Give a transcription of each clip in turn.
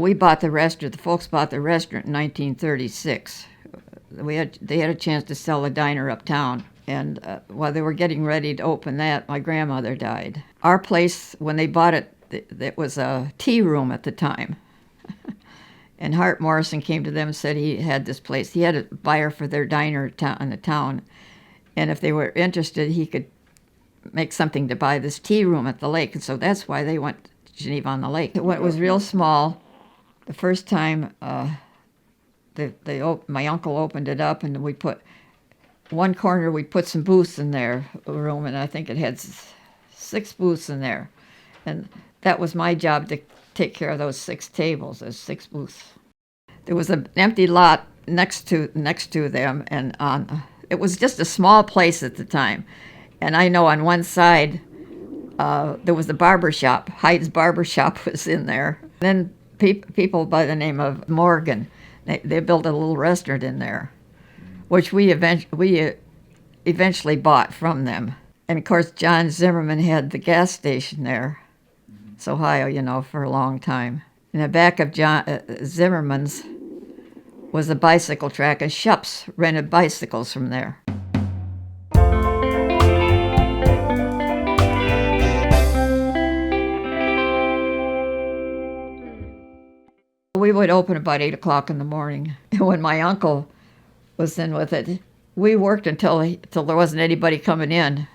we bought the restaurant. The folks bought the restaurant in 1936. They had a chance to sell a diner uptown, and while they were getting ready to open that, my grandmother died. Our place, when they bought it, it was a tea room at the time. And Hart Morrison came to them and said he had this place. He had a buyer for their diner in the town, and if they were interested, he could make something to buy this tea room at the lake. And so that's why they went to Geneva-on-the-Lake. It was real small. The first time my uncle opened it up, and we put one corner, we put some booths in there, a room, and I think it had 6 booths in there. And that was my job, to take care of those 6 tables, those 6 booths. There was an empty lot next to them, and it was just a small place at the time. And I know on one side there was the barber shop. Hyde's Barber Shop was in there. Then people by the name of Morgan, they built a little restaurant in there, which we eventually bought from them. And of course, John Zimmerman had the gas station there. It's Ohio, for a long time. In the back of John Zimmerman's was a bicycle track, and Shups rented bicycles from there. We would open about 8 o'clock in the morning. And when my uncle was in with it, we worked until there wasn't anybody coming in.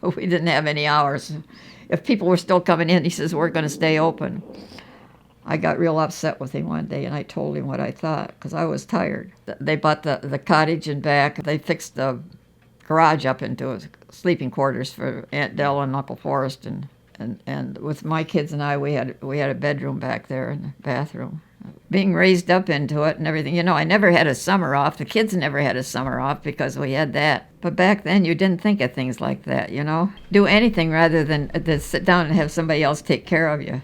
We didn't have any hours. If people were still coming in, he says, we're going to stay open. I got real upset with him one day, and I told him what I thought, because I was tired. They bought the cottage in back. They fixed the garage up into sleeping quarters for Aunt Dell and Uncle Forrest, and with my kids and I, we had a bedroom back there and a bathroom. Being raised up into it and everything, I never had a summer off. The kids never had a summer off because we had that. But back then, you didn't think of things like that, Do anything rather than sit down and have somebody else take care of you.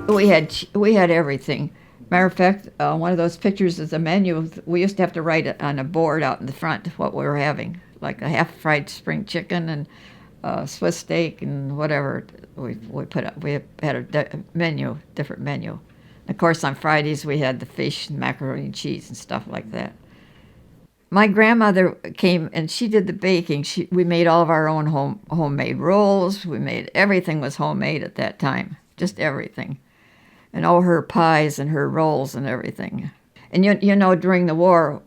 We had everything. Matter of fact, one of those pictures is a menu. We used to have to write it on a board out in the front what we were having, like a half-fried spring chicken and Swiss steak and whatever we put up. We had a different menu. And of course, on Fridays we had the fish and macaroni and cheese and stuff like that. My grandmother came and she did the baking. We made all of our own homemade rolls. Everything was homemade at that time, just everything. And all her pies and her rolls and everything. And during the war,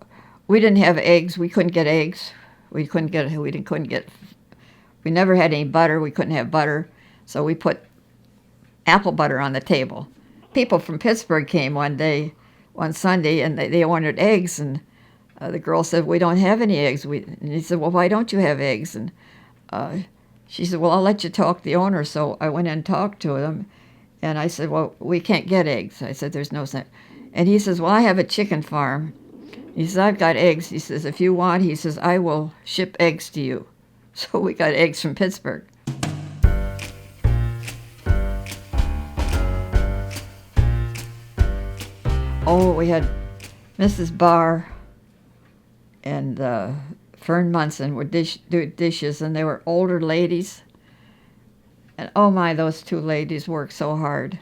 we didn't have eggs. We couldn't get eggs. We never had any butter. We couldn't have butter. So we put apple butter on the table. People from Pittsburgh came one Sunday, and they wanted eggs. And the girl said, we don't have any eggs. And he said, well, why don't you have eggs? And she said, well, I'll let you talk to the owner. So I went in and talked to them. And I said, well, we can't get eggs. I said, there's no sense. And he says, well, I have a chicken farm. He says, I've got eggs. He says, if you want, he says, I will ship eggs to you. So we got eggs from Pittsburgh. Oh, we had Mrs. Barr and Fern Munson would do dishes, and they were older ladies. And oh my, those 2 ladies worked so hard.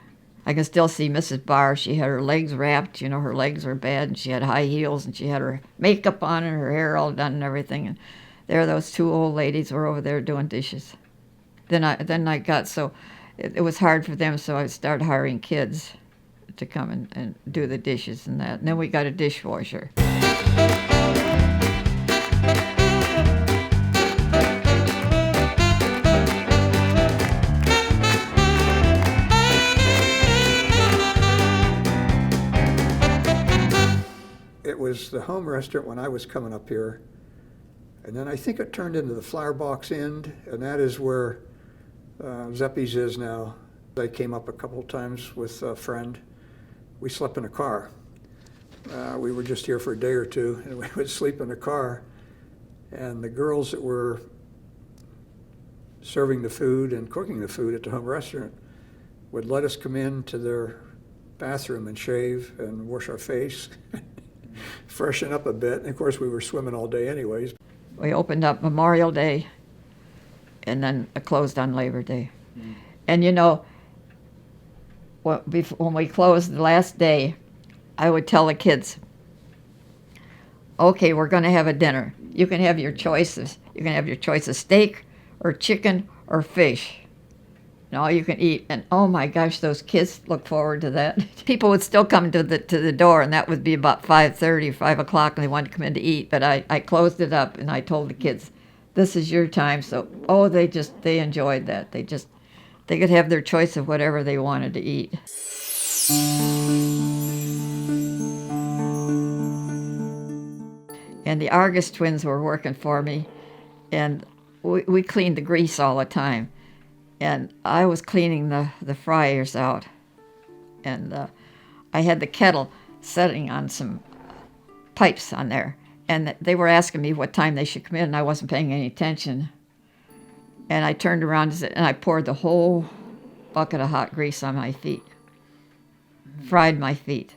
I can still see Mrs. Barr. She had her legs wrapped, her legs were bad, and she had high heels, and she had her makeup on and her hair all done and everything. And there those 2 old ladies were over there doing dishes. Then I got so, it was hard for them, so I started hiring kids to come and do the dishes and that. And then we got a dishwasher. It was the home restaurant when I was coming up here, and then I think it turned into the Flower Box Inn, and that is where Zeppi's is now. I came up a couple times with a friend. We slept in a car. We were just here for a day or two, and we would sleep in a car, and the girls that were serving the food and cooking the food at the home restaurant would let us come into their bathroom and shave and wash our face. Freshen up a bit. And of course, we were swimming all day anyways. We opened up Memorial Day and then it closed on Labor Day. And you know, when we closed the last day, I would tell the kids, okay, we're going to have a dinner. You can have your choices. You can have your choice of steak or chicken or fish. And all you can eat. And oh my gosh, those kids look forward to that. People would still come to the door, and that would be about 5:30, 5 o'clock, and they wanted to come in to eat. But I closed it up, and I told the kids, this is your time. So, they enjoyed that. They could have their choice of whatever they wanted to eat. And the Argus twins were working for me, and we cleaned the grease all the time. And I was cleaning the fryers out, and I had the kettle setting on some pipes on there, and they were asking me what time they should come in, and I wasn't paying any attention. And I turned around and I poured the whole bucket of hot grease on my feet, fried my feet.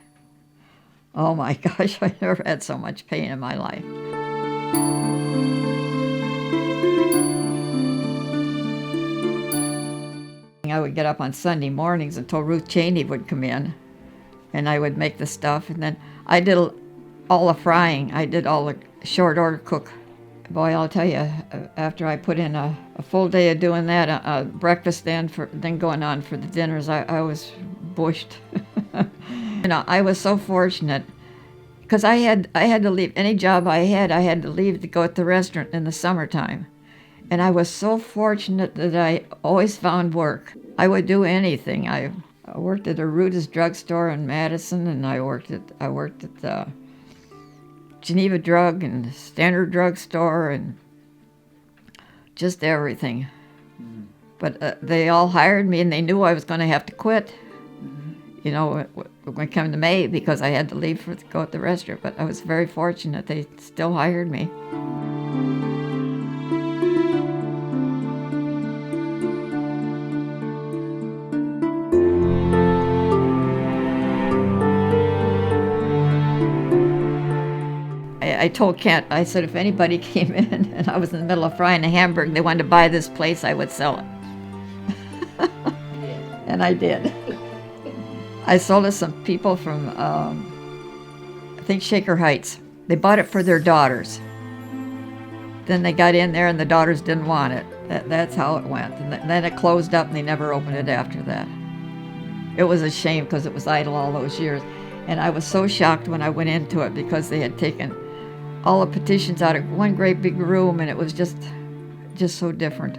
Oh my gosh, I never had so much pain in my life. I would get up on Sunday mornings until Ruth Cheney would come in, and I would make the stuff, and then I did all the frying. I did all the short order cook. Boy, I'll tell you, after I put in a full day of doing that, breakfast then going on for the dinners, I was bushed. You know, I was so fortunate because I had to leave any job I had to leave to go at the restaurant in the summertime. And I was so fortunate that I always found work. I would do anything. I worked at a Ruta's drugstore in Madison, and I worked at Geneva Drug and Standard Drugstore and just everything. Mm-hmm. But they all hired me, and they knew I was going to have to quit. Mm-hmm. You know, when it came to May, because I had to leave to go at the restaurant. But I was very fortunate; they still hired me. I told Kent, I said, if anybody came in and I was in the middle of frying a hamburger and they wanted to buy this place, I would sell it. And I did. I sold it to some people from, I think, Shaker Heights. They bought it for their daughters. Then they got in there and the daughters didn't want it. That's how it went. And then it closed up and they never opened it after that. It was a shame because it was idle all those years. And I was so shocked when I went into it because they had taken all the petitions out of one great big room, and it was just so different.